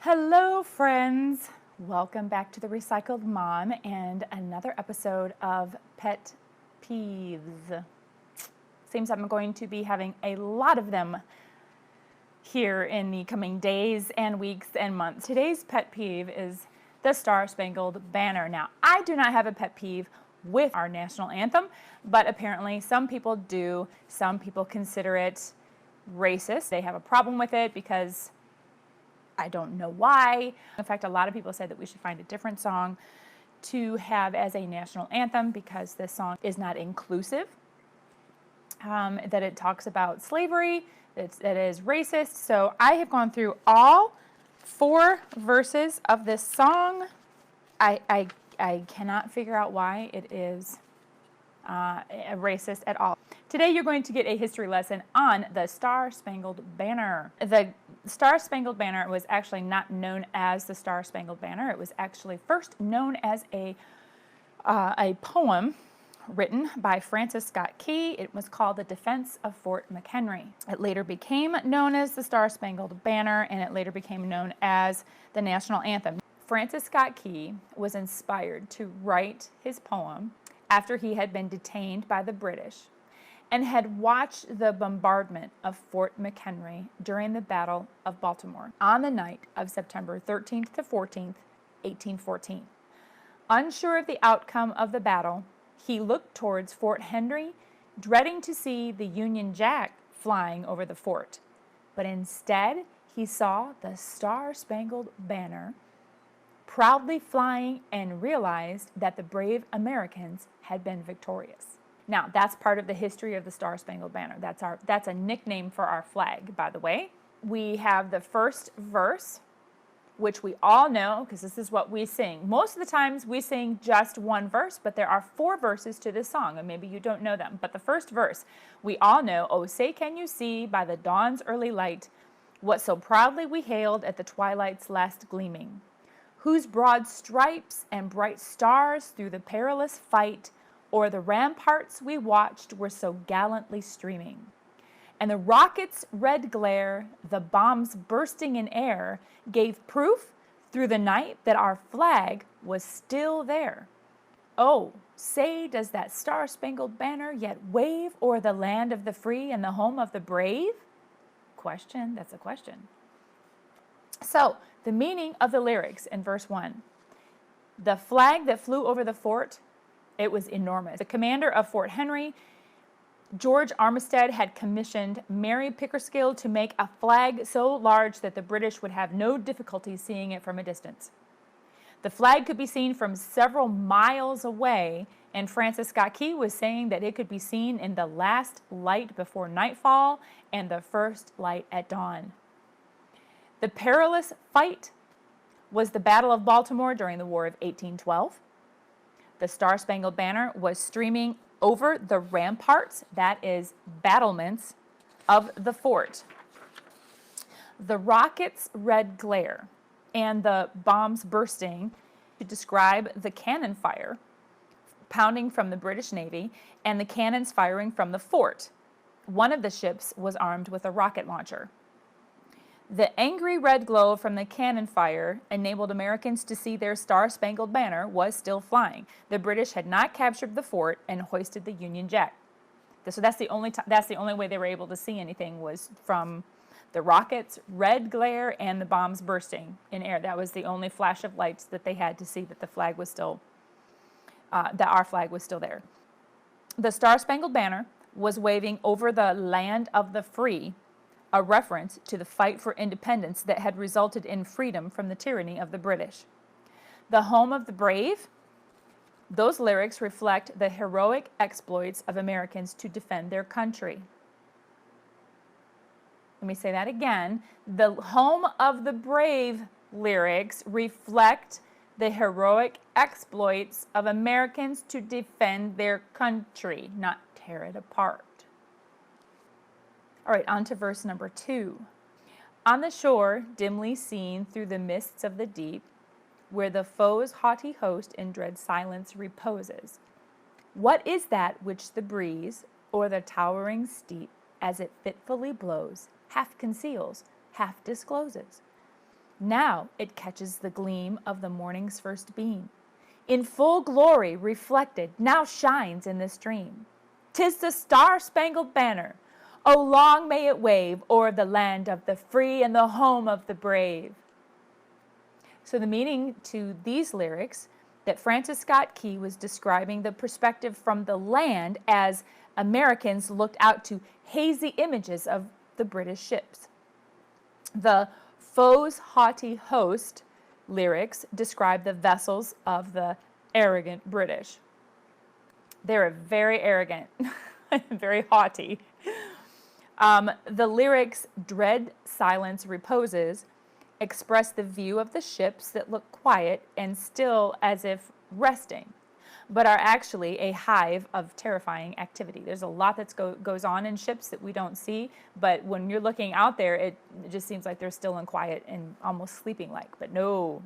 Hello, friends. Welcome back to the Recycled Mom and another episode of Pet Peeves. Seems I'm going to be having a lot of them here in the coming days and weeks and months. Today's pet peeve is the Star-Spangled Banner. Now, I do not have a pet peeve with our national anthem, but apparently some people do. Some people consider it racist. They have a problem with it because I don't know why. In fact, a lot of people said that we should find a different song to have as a national anthem because this song is not inclusive, that it talks about slavery, that it is racist. So I have gone through all 4 verses of this song. I cannot figure out why it is racist at all. Today you're going to get a history lesson on the Star-Spangled Banner. The Star-Spangled Banner was actually not known as the Star-Spangled Banner. It was actually first known as a poem written by Francis Scott Key. It was called the Defense of Fort McHenry. It later became known as the Star-Spangled Banner, and it later became known as the national anthem. Francis Scott Key was inspired to write his poem after he had been detained by the British and had watched the bombardment of Fort McHenry during the Battle of Baltimore on the night of September 13th to 14th, 1814. Unsure of the outcome of the battle, he looked towards Fort Henry, dreading to see the Union Jack flying over the fort. But instead, he saw the Star-Spangled Banner proudly flying and realized that the brave Americans had been victorious. Now, that's part of the history of the Star-Spangled Banner. That's a nickname for our flag, by the way. We have the first verse, which we all know because this is what we sing. Most of the times we sing just one verse, but there are 4 verses to this song, and maybe you don't know them. But the first verse, we all know, "Oh, say can you see by the dawn's early light what so proudly we hailed at the twilight's last gleaming, whose broad stripes and bright stars through the perilous fight o'er the ramparts we watched were so gallantly streaming. And the rocket's red glare, the bombs bursting in air, gave proof through the night that our flag was still there. Oh, say does that Star-Spangled Banner yet wave o'er the land of the free and the home of the brave?" Question, that's a question. So, the meaning of the lyrics in verse 1. The flag that flew over the fort, it was enormous. The commander of Fort Henry, George Armistead, had commissioned Mary Pickersgill to make a flag so large that the British would have no difficulty seeing it from a distance. The flag could be seen from several miles away, and Francis Scott Key was saying that it could be seen in the last light before nightfall and the first light at dawn. The perilous fight was the Battle of Baltimore during the War of 1812. The Star-Spangled Banner was streaming over the ramparts, that is, battlements, of the fort. The rocket's red glare and the bombs bursting to describe the cannon fire pounding from the British Navy and the cannons firing from the fort. One of the ships was armed with a rocket launcher. The angry red glow from the cannon fire enabled Americans to see their Star-Spangled Banner was still flying. The British had not captured the fort and hoisted the Union Jack. So that's the only way they were able to see anything was from the rockets, red glare, and the bombs bursting in air. That was the only flash of lights that they had to see that the flag was still, that our flag was still there. The Star-Spangled Banner was waving over the land of the free, a reference to the fight for independence that had resulted in freedom from the tyranny of the British. The home of the brave, those lyrics reflect the heroic exploits of Americans to defend their country. Let me say that again. The home of the brave lyrics reflect the heroic exploits of Americans to defend their country, not tear it apart. All right, on to verse number 2. On the shore, dimly seen through the mists of the deep, where the foe's haughty host in dread silence reposes, what is that which the breeze, o'er the towering steep, as it fitfully blows, half conceals, half discloses? Now it catches the gleam of the morning's first beam. In full glory reflected, now shines in this dream. 'Tis the Star-Spangled Banner. Oh, long may it wave o'er the land of the free and the home of the brave. So the meaning to these lyrics, that Francis Scott Key was describing the perspective from the land as Americans looked out to hazy images of the British ships. The foe's haughty host lyrics describe the vessels of the arrogant British. They're very arrogant, very haughty. The lyrics, dread silence reposes, express the view of the ships that look quiet and still as if resting, but are actually a hive of terrifying activity. There's a lot that goes on in ships that we don't see, but when you're looking out there, it just seems like they're still in quiet and almost sleeping-like. But no,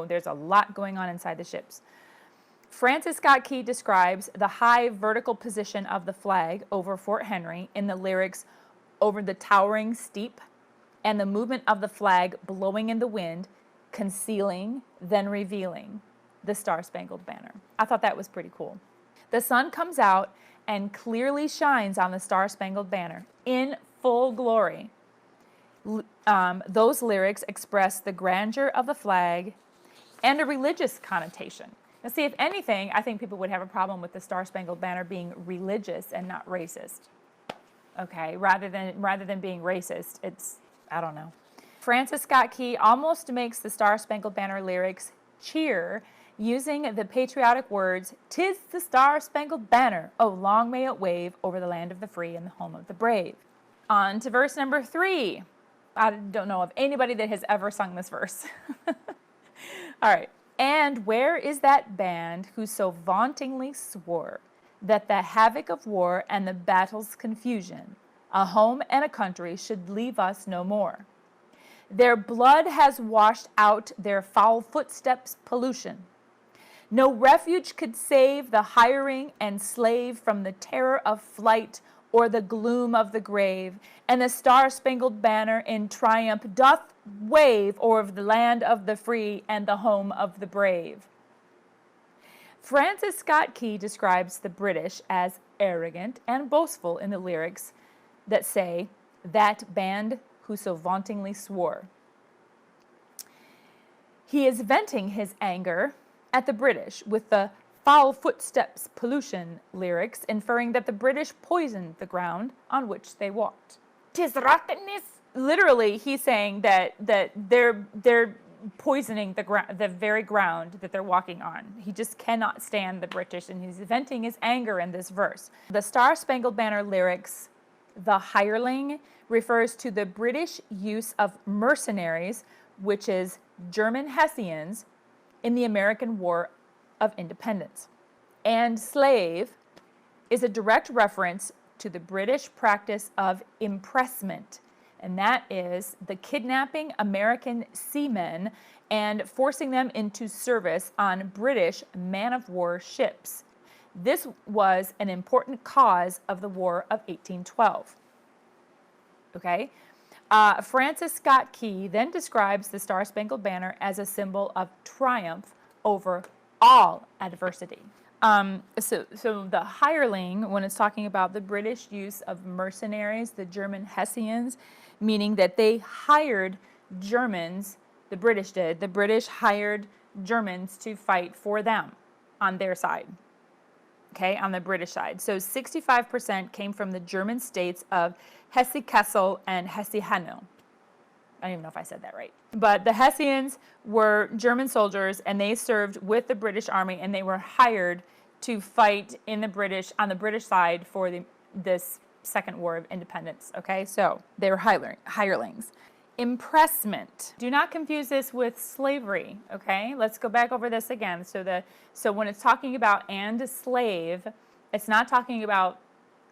there's a lot going on inside the ships. Francis Scott Key describes the high vertical position of the flag over Fort Henry in the lyrics, over the towering steep, and the movement of the flag blowing in the wind, concealing, then revealing the Star-Spangled Banner. I thought that was pretty cool. The sun comes out and clearly shines on the Star-Spangled Banner in full glory. Those lyrics express the grandeur of the flag and a religious connotation. Now, see, if anything, I think people would have a problem with the Star-Spangled Banner being religious and not racist. Okay, rather than being racist, it's, I don't know. Francis Scott Key almost makes the Star-Spangled Banner lyrics cheer using the patriotic words, "'Tis the Star-Spangled Banner, oh, long may it wave over the land of the free and the home of the brave." On to verse number 3. I don't know of anybody that has ever sung this verse. All right. And where is that band who so vauntingly swore that the havoc of war and the battle's confusion, a home and a country, should leave us no more? Their blood has washed out their foul footsteps' pollution. No refuge could save the hiring and slave from the terror of flight or the gloom of the grave, and the Star-Spangled Banner in triumph doth wave over the land of the free and the home of the brave. Francis Scott Key describes the British as arrogant and boastful in the lyrics that say, "That band who so vauntingly swore." He is venting his anger at the British with the foul footsteps pollution lyrics, inferring that the British poisoned the ground on which they walked. "'Tis rottenness." Literally, he's saying that they're poisoning the very ground that they're walking on. He just cannot stand the British, and he's venting his anger in this verse. The Star-Spangled Banner lyrics, "The hireling," refers to the British use of mercenaries, which is German Hessians, in the American War of Independence. And "slave" is a direct reference to the British practice of impressment, and that is the kidnapping American seamen and forcing them into service on British man-of-war ships. This was an important cause of the War of 1812. Okay? Francis Scott Key then describes the Star-Spangled Banner as a symbol of triumph over all adversity. So the hireling, when it's talking about the British use of mercenaries, the German Hessians, meaning that they hired Germans, the British did. The British hired Germans to fight for them on their side, okay, on the British side. So 65% came from the German states of Hesse-Kassel and Hesse-Hanau. I don't even know if I said that right. But the Hessians were German soldiers, and they served with the British Army, and they were hired to fight on the British side for this Second War of Independence. Okay, so they were hirelings. Impressment. Do not confuse this with slavery. Okay, let's go back over this again. So when it's talking about "and slave," it's not talking about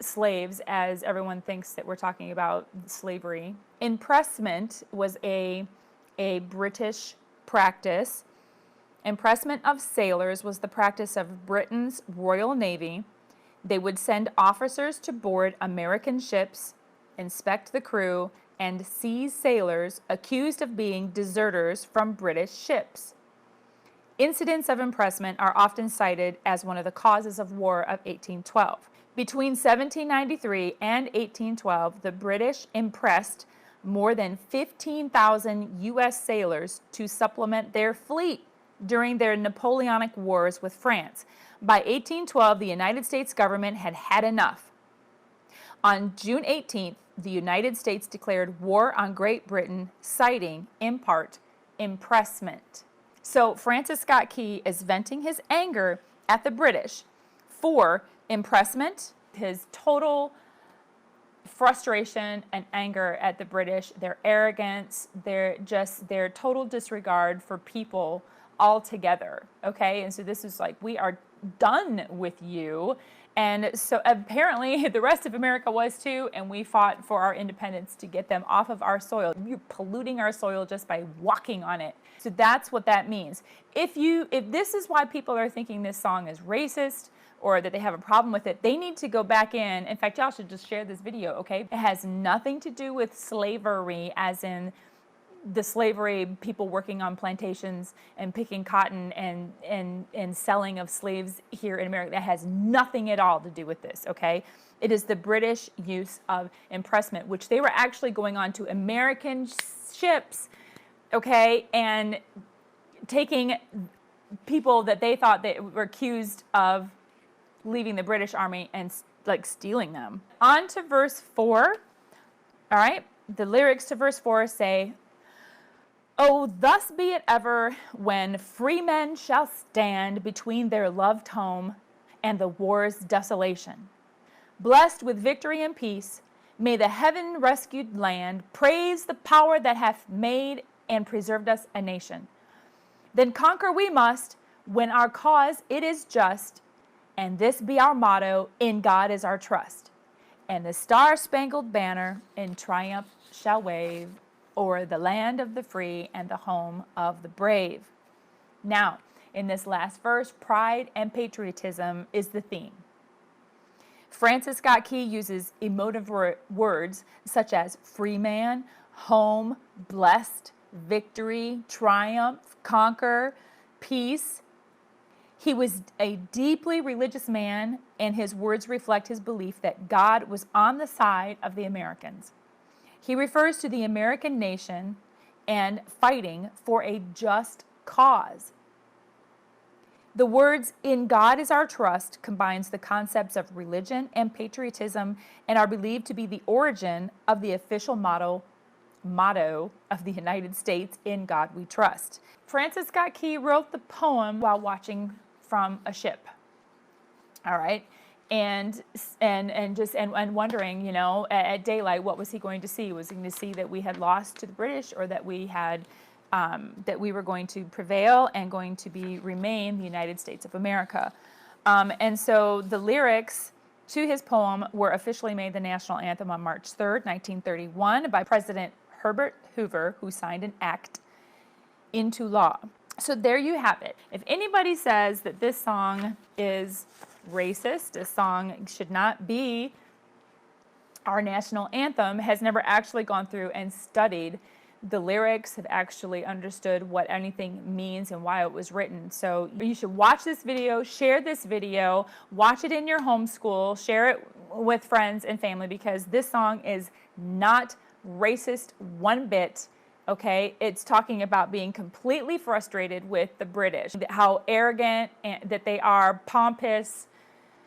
slaves as everyone thinks that we're talking about slavery. Impressment was a British practice. Impressment of sailors was the practice of Britain's Royal Navy. They would send officers to board American ships, inspect the crew, and sees sailors accused of being deserters from British ships. Incidents of impressment are often cited as one of the causes of War of 1812. Between 1793 and 1812, the British impressed more than 15,000 U.S. sailors to supplement their fleet during their Napoleonic Wars with France. By 1812, the United States government had had enough. On June 18th, the United States declared war on Great Britain, citing, in part, impressment. So Francis Scott Key is venting his anger at the British for impressment, his total frustration and anger at the British, their arrogance, their total disregard for people altogether, okay? And so this is like, we are done with you. And so apparently the rest of America was too, and we fought for our independence to get them off of our soil. You're polluting our soil just by walking on it. So that's what that means. If this is why people are thinking this song is racist or that they have a problem with it, they need to go back in fact, y'all should just share this video, okay? It has nothing to do with slavery, as in the slavery, people working on plantations and picking cotton and selling of slaves here in America. That has nothing at all to do with this, okay? It is the British use of impressment, which they were actually going on to American ships, okay, and taking people that they thought that were accused of leaving the British Army and like stealing them. On to verse 4, all right? The lyrics to verse 4 say, "Oh, thus be it ever, when free men shall stand between their loved home and the war's desolation. Blessed with victory and peace, may the heaven-rescued land praise the power that hath made and preserved us a nation. Then conquer we must, when our cause it is just, and this be our motto, in God is our trust. And the Star-Spangled Banner in triumph shall wave o'er the land of the free and the home of the brave." Now, in this last verse, pride and patriotism is the theme. Francis Scott Key uses emotive words such as free man, home, blessed, victory, triumph, conquer, peace. He was a deeply religious man, and his words reflect his belief that God was on the side of the Americans. He refers to the American nation and fighting for a just cause. The words "in God is our trust" combines the concepts of religion and patriotism and are believed to be the origin of the official motto of the United States, "In God we trust." Francis Scott Key wrote the poem while watching from a ship. All right. And wondering, you know, at daylight, what was he going to see? Was he going to see that we had lost to the British, or that we had that we were going to prevail and going to remain the United States of America? And so the lyrics to his poem were officially made the national anthem on March 3rd, 1931, by President Herbert Hoover, who signed an act into law. So there you have it. If anybody says that this song is racist, this song should not be our national anthem, has never actually gone through and studied the lyrics, have actually understood what anything means and why it was written. So you should watch this video, share this video, watch it in your homeschool, share it with friends and family, because this song is not racist one bit. Okay, it's talking about being completely frustrated with the British, how arrogant that they are, pompous,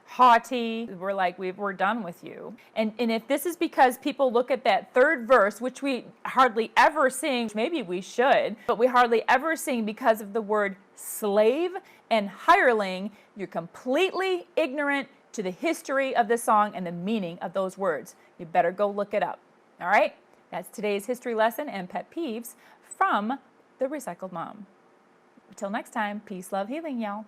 haughty. We're like, we're done with you. And if this is because people look at that third verse, which we hardly ever sing, maybe we should, but we hardly ever sing because of the word slave and hireling, you're completely ignorant to the history of the song and the meaning of those words. You better go look it up. All right? That's today's history lesson and pet peeves from the Recycled Mom. Until next time, peace, love, healing, y'all.